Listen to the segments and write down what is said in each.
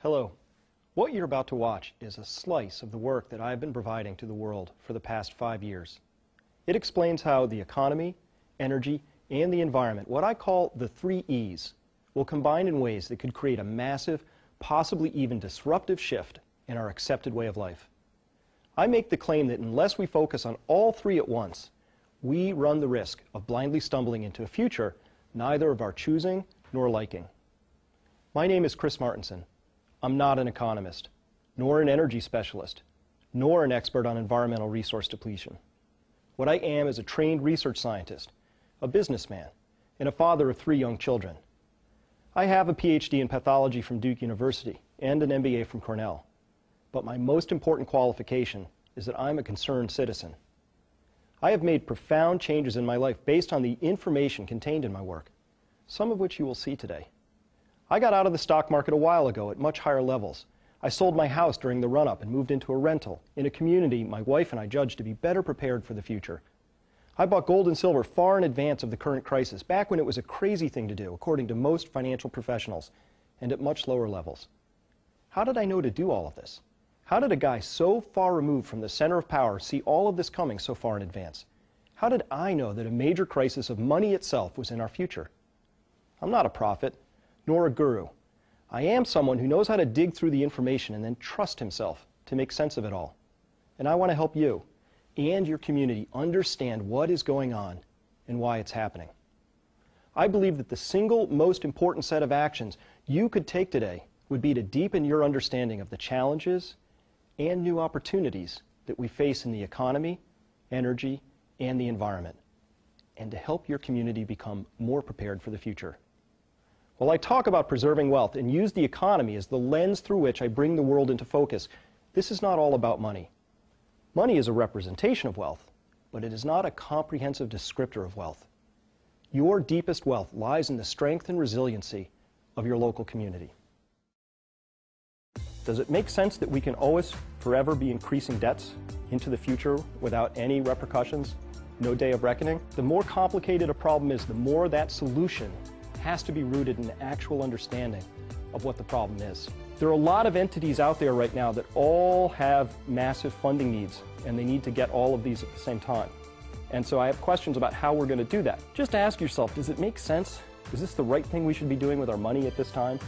Hello. What you're about to watch is a slice of the work that I've been providing to the world for the past 5 years. It explains how the economy, energy, and the environment, what I call the 3 E's, will combine in ways that could create a massive, possibly even disruptive shift in our accepted way of life. I make the claim that unless we focus on all 3 at once, we run the risk of blindly stumbling into a future neither of our choosing nor liking. My name is Chris Martenson. I'm not an economist, nor an energy specialist, nor an expert on environmental resource depletion. What I am is a trained research scientist, a businessman, and a father of 3 young children. I have a PhD in pathology from Duke University and an MBA from Cornell. But my most important qualification is that I'm a concerned citizen. I have made profound changes in my life based on the information contained in my work, some of which you will see today. I got out of the stock market a while ago at much higher levels. I sold my house during the run-up and moved into a rental in a community my wife and I judged to be better prepared for the future. I bought gold and silver far in advance of the current crisis, back when it was a crazy thing to do, according to most financial professionals, and at much lower levels. How did I know to do all of this? How did a guy so far removed from the center of power see all of this coming so far in advance? How did I know that a major crisis of money itself was in our future? I'm not a prophet, nor a guru. I am someone who knows how to dig through the information and then trust himself to make sense of it all. And I want to help you and your community understand what is going on and why it's happening. I believe that the single most important set of actions you could take today would be to deepen your understanding of the challenges and new opportunities that we face in the economy, energy, and the environment, and to help your community become more prepared for the future. While I talk about preserving wealth and use the economy as the lens through which I bring the world into focus, this is not all about money. Money is a representation of wealth, but it is not a comprehensive descriptor of wealth. Your deepest wealth lies in the strength and resiliency of your local community. Does it make sense that we can always, forever be increasing debts into the future without any repercussions, no day of reckoning? The more complicated a problem is, the more that solution has to be rooted in actual understanding of what the problem is. There are a lot of entities out there right now that all have massive funding needs, and they need to get all of these at the same time. And so I have questions about how we're going to do that. Just ask yourself, does it make sense? Is this the right thing we should be doing with our money at this time?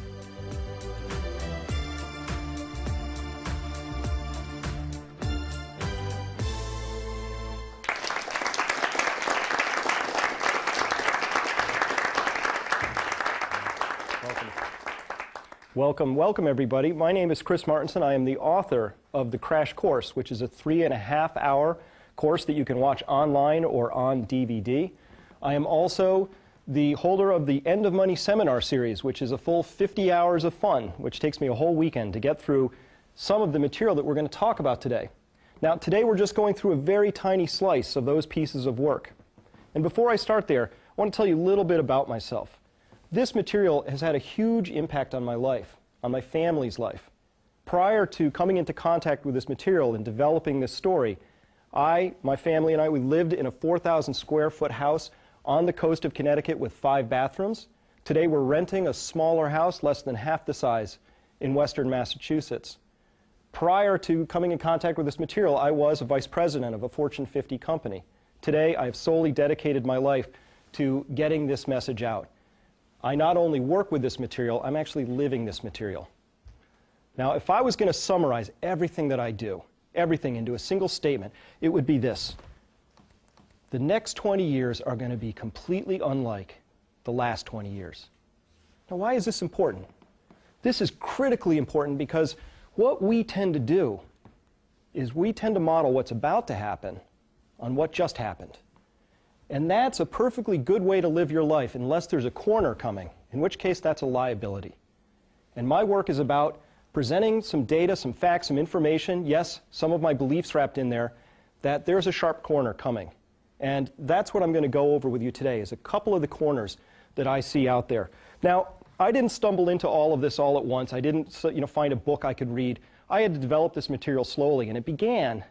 Welcome everybody. My name is Chris Martenson. I am the author of The Crash Course, which is a 3.5-hour course that you can watch online or on DVD. I am also the holder of the End of Money Seminar Series, which is a full 50 hours of fun, which takes me a whole weekend to get through some of the material that we're going to talk about today. Now, today we're just going through a very tiny slice of those pieces of work. And before I start there, I want to tell you a little bit about myself. This material has had a huge impact on my life, on my family's life. Prior to coming into contact with this material and developing this story, my family and I, we lived in a 4,000 square foot house on the coast of Connecticut with 5 bathrooms. Today we're renting a smaller house, less than half the size, in western Massachusetts. Prior to coming in contact with this material, I was a vice president of a Fortune 50 company. Today I have solely dedicated my life to getting this message out. I not only work with this material, I'm actually living this material. Now, if I was going to summarize everything that I do, everything into a single statement, it would be this. The next 20 years are going to be completely unlike the last 20 years. Now, why is this important? This is critically important because what we tend to do is we tend to model what's about to happen on what just happened. And that's a perfectly good way to live your life unless there's a corner coming, in which case that's a liability. And my work is about presenting some data, some facts, some information, yes, some of my beliefs wrapped in there, that there's a sharp corner coming. And that's what I'm going to go over with you today, is a couple of the corners that I see out there. Now, I didn't stumble into all of this all at once. I didn't find a book I could read. I had to develop this material slowly, and it began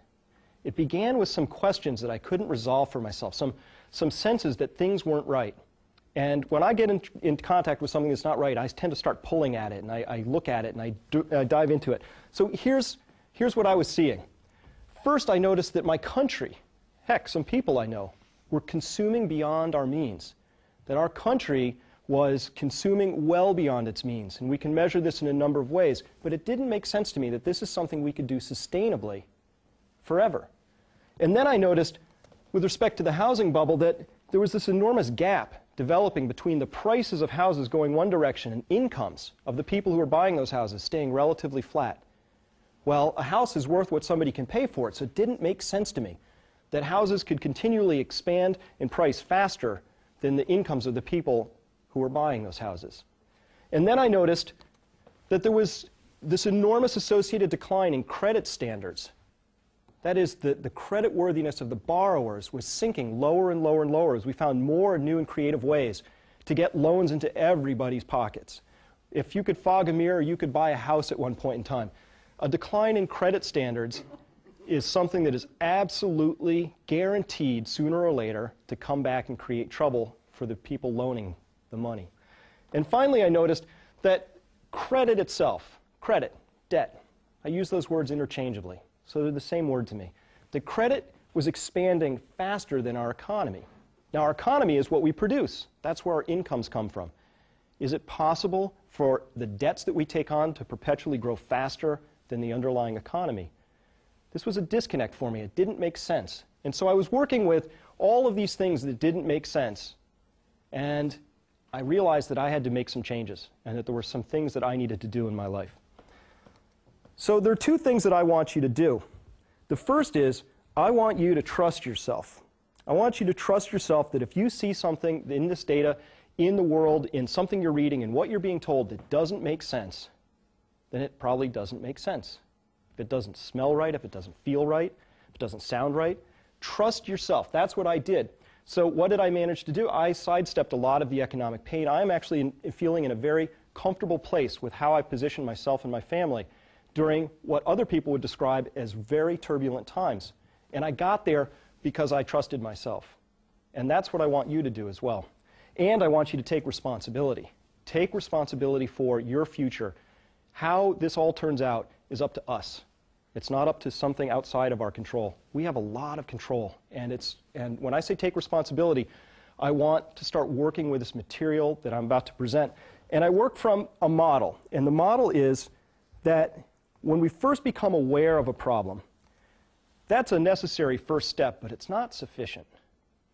with some questions that I couldn't resolve for myself, some senses that things weren't right. And when I get in contact with something that's not right, I tend to start pulling at it, and I look at it, and I dive into it. So here's what I was seeing. First, I noticed that my country, heck, some people I know, were consuming beyond our means. That our country was consuming well beyond its means. And we can measure this in a number of ways. But it didn't make sense to me that this is something we could do sustainably forever. And then I noticed, with respect to the housing bubble, that there was this enormous gap developing between the prices of houses going one direction and incomes of the people who are buying those houses staying relatively flat. Well, a house is worth what somebody can pay for it, so it didn't make sense to me that houses could continually expand in price faster than the incomes of the people who were buying those houses. And then I noticed that there was this enormous associated decline in credit standards. That is, the creditworthiness of the borrowers was sinking lower and lower and lower as we found more new and creative ways to get loans into everybody's pockets. If you could fog a mirror, you could buy a house at one point in time. A decline in credit standards is something that is absolutely guaranteed sooner or later to come back and create trouble for the people loaning the money. And finally, I noticed that credit itself, credit, debt, I use those words interchangeably. So they're the same word to me. The credit was expanding faster than our economy. Now, our economy is what we produce. That's where our incomes come from. Is it possible for the debts that we take on to perpetually grow faster than the underlying economy? This was a disconnect for me. It didn't make sense. And so I was working with all of these things that didn't make sense. And I realized that I had to make some changes and that there were some things that I needed to do in my life. So there are two things that I want you to do. The first is, I want you to trust yourself. I want you to trust yourself that if you see something in this data, in the world, in something you're reading, in what you're being told that doesn't make sense, then it probably doesn't make sense. If it doesn't smell right, if it doesn't feel right, if it doesn't sound right, trust yourself. That's what I did. So what did I manage to do? I sidestepped a lot of the economic pain. I'm actually feeling in a very comfortable place with how I positioned myself and my family during what other people would describe as very turbulent times. And I got there because I trusted myself. And that's what I want you to do as well. And I want you to take responsibility. Take responsibility for your future. How this all turns out is up to us. It's not up to something outside of our control. We have a lot of control. And when I say take responsibility, I want to start working with this material that I'm about to present. And I work from a model. And the model is that when we first become aware of a problem, that's a necessary first step, but it's not sufficient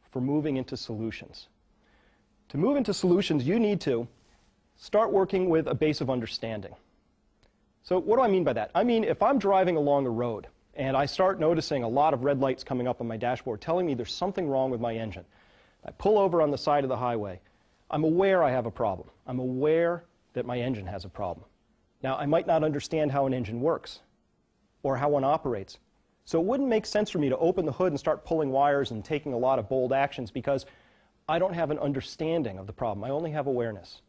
for moving into solutions. To move into solutions, you need to start working with a base of understanding. So what do I mean by that? I mean, if I'm driving along a road and I start noticing a lot of red lights coming up on my dashboard telling me there's something wrong with my engine, I pull over on the side of the highway, I'm aware I have a problem. I'm aware that my engine has a problem. Now, I might not understand how an engine works or how one operates. So it wouldn't make sense for me to open the hood and start pulling wires and taking a lot of bold actions because I don't have an understanding of the problem. I only have awareness.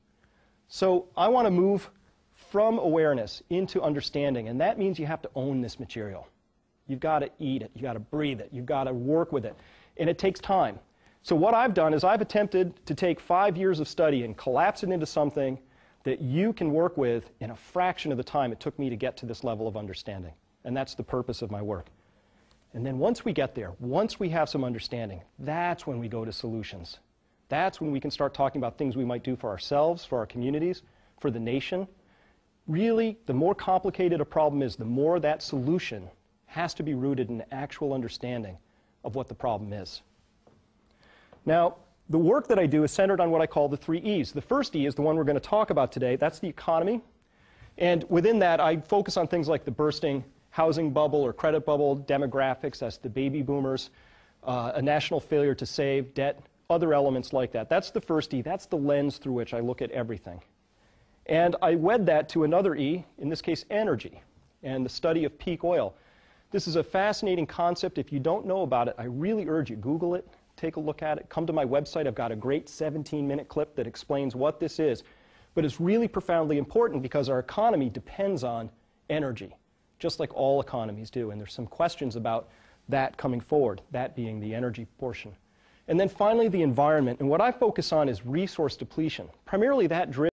So I want to move from awareness into understanding, and that means you have to own this material. You've got to eat it. You've got to breathe it. You've got to work with it. And it takes time. So what I've done is I've attempted to take 5 years of study and collapse it into something that you can work with in a fraction of the time it took me to get to this level of understanding. And that's the purpose of my work. And then once we get there, once we have some understanding, that's when we go to solutions. That's when we can start talking about things we might do for ourselves, for our communities, for the nation. Really, the more complicated a problem is, the more that solution has to be rooted in actual understanding of what the problem is. Now, the work that I do is centered on what I call the 3 E's. The first E is the one we're going to talk about today. That's the economy. And within that, I focus on things like the bursting housing bubble or credit bubble, demographics, that's the baby boomers, a national failure to save, debt, other elements like that. That's the first E. That's the lens through which I look at everything. And I wed that to another E, in this case energy, and the study of peak oil. This is a fascinating concept. If you don't know about it, I really urge you, Google it, take a look at it, come to my website. I've got a great 17-minute clip that explains what this is. But it's really profoundly important because our economy depends on energy, just like all economies do. And there's some questions about that coming forward, that being the energy portion. And then finally, the environment. And what I focus on is resource depletion, primarily that driven